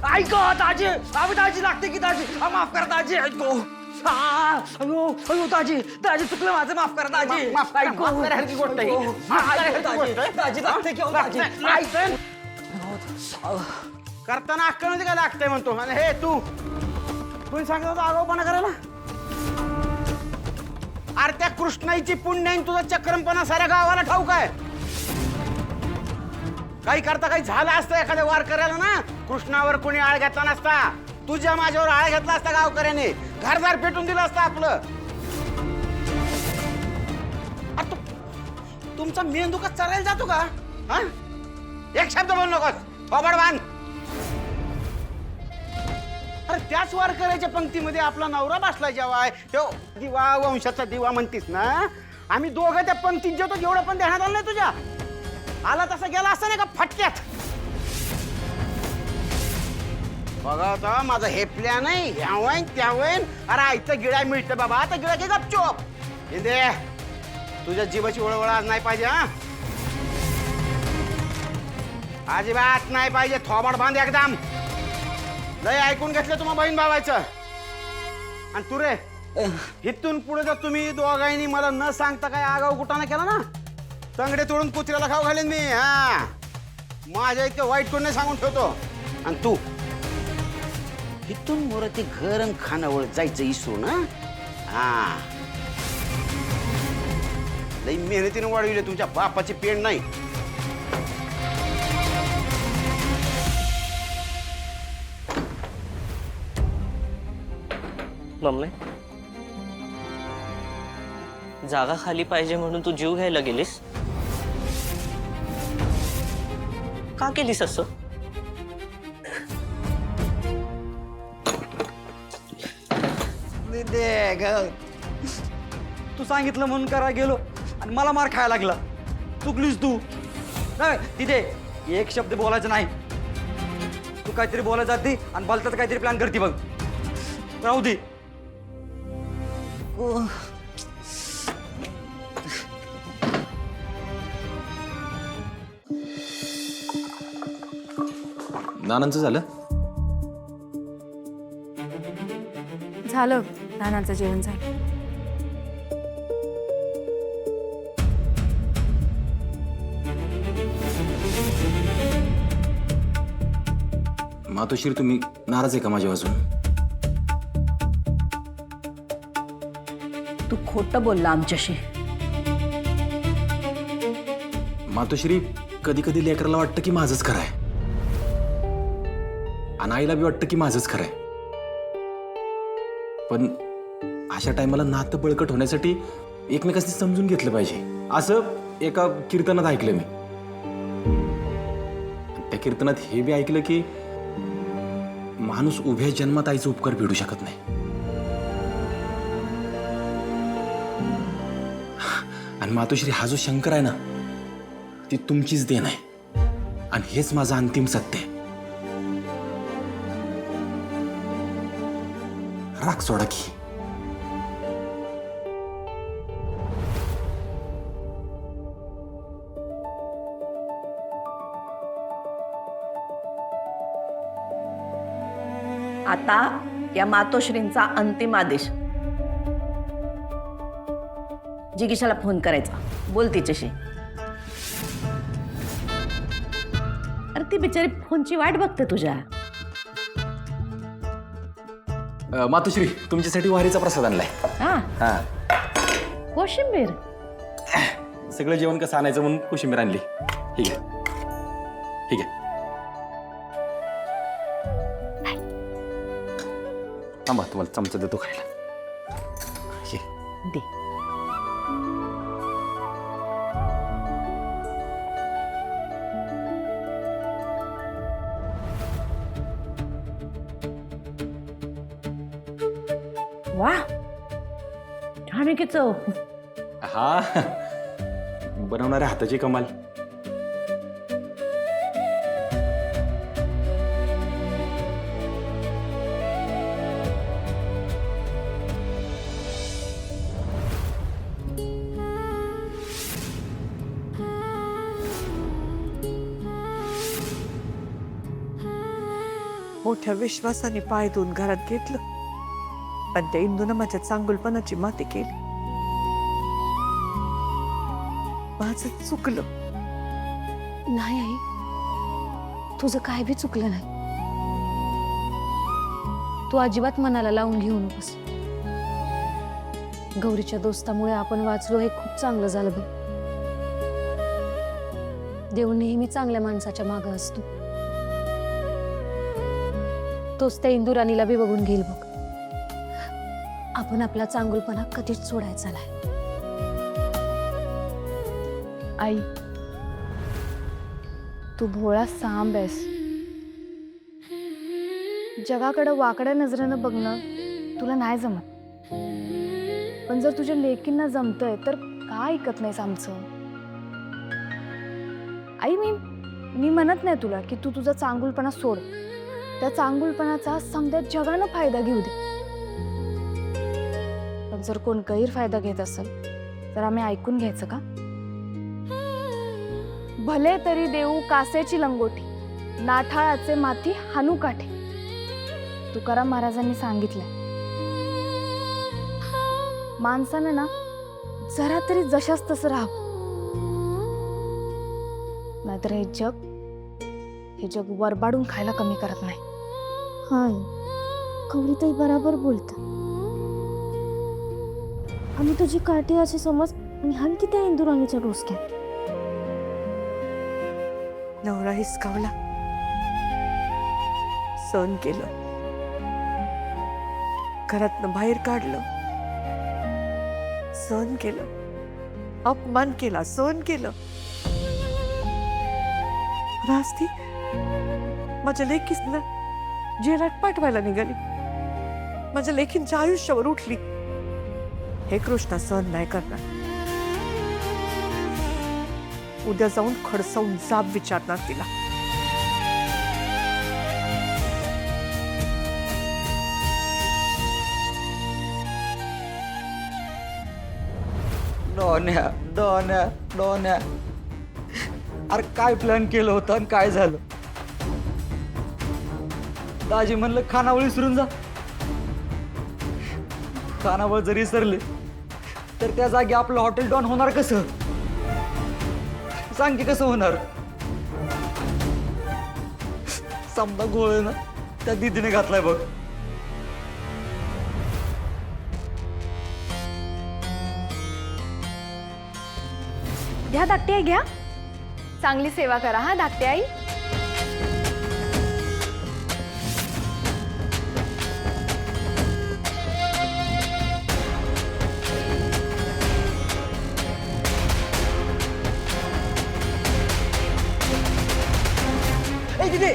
ऐको दाजी, अहो दाजी लागते की दाजी, माफ करा दाजी, ऐको. अयो अयो दाजी, दाजी चुकलं माझं, माफ करा दाजी. माफ करायची गोष्ट आहे. माफ करायची गोष्ट आहे. दाजी लागते की दाजी. करताना अक्कल नव्हती काय लागतंय म्हणतो. आणि हे तू कोणी सांगितलं होतं आगाऊपणा करायला? अरे त्या कृष्णाईची पुण्याईन तुझा चक्रमपणा साऱ्या गावाला ठाऊक आहे. काही करता काही झालं असतं एखाद्या वार करायला ना, कृष्णावर कोणी आळ घेतला नसता. तुझ्या माझ्यावर आळ घेतला असता गावकऱ्याने, घरदार पेटून दिलं असतं आपलं. अरे तुमचा मेंदू का चरायला जातो का? हा, एक शब्द बोल नकोस, थोबाड बांध. अरे त्याच वार करायच्या पंक्तीमध्ये आपला नवरा बसला जेव्हा, तो दिवा वंशाचा दिवा म्हणतीस ना. आम्ही दोघं त्या पंक्तीत जेवतो, एवढं पण ध्यानात आलं नाही तुझ्या. आला तसा गेला असता नाही का फटक्यात. बघा आता माझं हे प्लॅन नाही, ह्यावैन त्यावैन. अरे आईचं गिळा मिळतं बाबा, आता गिळा की गपचूप. दे तुझ्या जीवाची वळवळ आज नाही पाहिजे. हा, अजिबात नाही पाहिजे. थोबाड बांध एकदम. लय ऐकून घेतलं तुम्हा बहीण भावायचं. आणि तू रे, इथून पुढे जर तुम्ही दोघांनी मला न सांगता काय आगाऊ कुटाणा केला ना, तंगडे तोडून कुत्र्याला खाऊ घालेन मी. हा, माझ्या इतकं वाईट कोण नाही सांगून ठेवतो. आणि तू इथून मोर ते घर आणि खानावळ जायचं इसरून. हा, लई मेहनतीने वाढविले, तुमच्या बापाची पेंड नाही. मम्मी, जागा खाली पाहिजे म्हणून तू जीव घ्यायला गेलीस? का केलीस असं? तू सांगितलं म्हणून करा गेलो आणि मला मार खायला लागला. चुकलीस तू. नाही तिथे एक शब्द बोलायचं नाही. तू काहीतरी बोलायला जाते आणि बोलतात काहीतरी प्लॅन करते बघ. राहू दे. नानांचं झालं? झालं, नानांचं जेवण झालं. मातोश्री, तुम्ही नाराज आहे का माझ्या वाजून? तू खोटं बोलला आमच्याशी. मातोश्री, कधी कधी लेकराला वाटतं की माझंच खरं आहे आणि आईला बी वाटतं की माझंच खरं आहे. पण अशा टायमाला नातं बळकट होण्यासाठी एकमेकांनी समजून घेतलं पाहिजे, असं एका कीर्तनात ऐकलं मी. त्या कीर्तनात हे बी ऐकलं की माणूस उभ्या जन्मात आईचा उपकार फेडू शकत नाही. आणि मातोश्री, हा जो शंकर आहे ना, ती तुमचीच देण आहे आणि हेच माझं अंतिम सत्य आहे. राग सोडा की. आता या मातोश्रींचा अंतिम आदेश. जिगीशाला फोन करायचा, बोल तिच्याशी. अरे ती बिचारी फोनची वाट बघते तुझ्या. मातोश्री, तुमच्यासाठी वारीचा प्रसाद आणलाय. हा, कोशिंबीर. सगळं जेवण कसं आणायचं म्हणून कोशिंबीर आणली. ठीक आहे, ठीक आहे. थांबा, तुम्हाला चमचा देतो खायला. ये. दे. वा, छान आहे की चव. हा, बनवणाऱ्या हाताची कमाल. मोठ्या विश्वासाने पाय धुवून घरात घेतलं, पण त्या इंदूनं माझ्या चांगुलपणाची माती केली. माझं चुकलं. नाही आई, तुझं काय बी चुकलं नाही. तू अजिबात मनाला लावून घेऊ नकोस. गौरीच्या दोस्तामुळे आपण वाचलो हे खूप चांगलं झालं बघ. देव नेहमी चांगल्या माणसाच्या मागं असतो. तोच त्या इंदुराणीला बी बघून घेईल बघ. आपण आपला चांगुलपणा कधीच सोडायचा नाही. आई, तू भोळा सांब आहेस. जगाकडे वाकड्या नजरेनं बघणं तुला नाही जमत. पण जर तुझ्या लेकींना जमतंय तर का ऐकत नाहीस आमचं? आई, मी म्हणत नाही तुला की तू तुझा चांगुलपणा सोड. त्या चांगुलपणाचा समजा जगानं फायदा घेऊ दे. पण जर कोण गैरफायदा घेत असेल तर आम्ही ऐकून घ्यायचं का? भले तरी देऊ कासेची लंगोटी, नाठाळाचे माथी हानू काठे. तुकाराम महाराजांनी सांगितलंय, माणसानं ना जरा तरी जशाच तसं राहावं. नाहीतर हे जग वरबाडून खायला कमी करत नाही. हाय, कवळीताई बराबर बोलता. आम्ही तुझी काठी असे समज आणि हलती त्या इंदुराणीच्या डोसक्यात. नवरा हिसकावला, सहन केलं, घरातनं बाहेर काढलं, सहन केलं, अपमान केला, सहन केलं. आज ती माझ्या लेकीसला जेलात पाठवायला निघाली. माझ्या लेकींच्या आयुष्यावर उठली. हे कृष्णा सहन नाही करणार. उद्या जाऊन खडसावून जाब विचारणार तिला. डोन्या डोन्या डोन्या, अरे काय प्लॅन केलं होतं आणि काय झालं? दाजी म्हणलं खानावळ विसरून जा. खानावळ जरी विसरले तर त्या जागी आपलं हॉटेल डॉन होणार कसं? सांग की कसं होणार? समजा गोळ ना त्या दीदीने घातलाय बघ. घ्या धाकटी आई, घ्या. चांगली सेवा करा हा धाकटी आई. ए दीदी,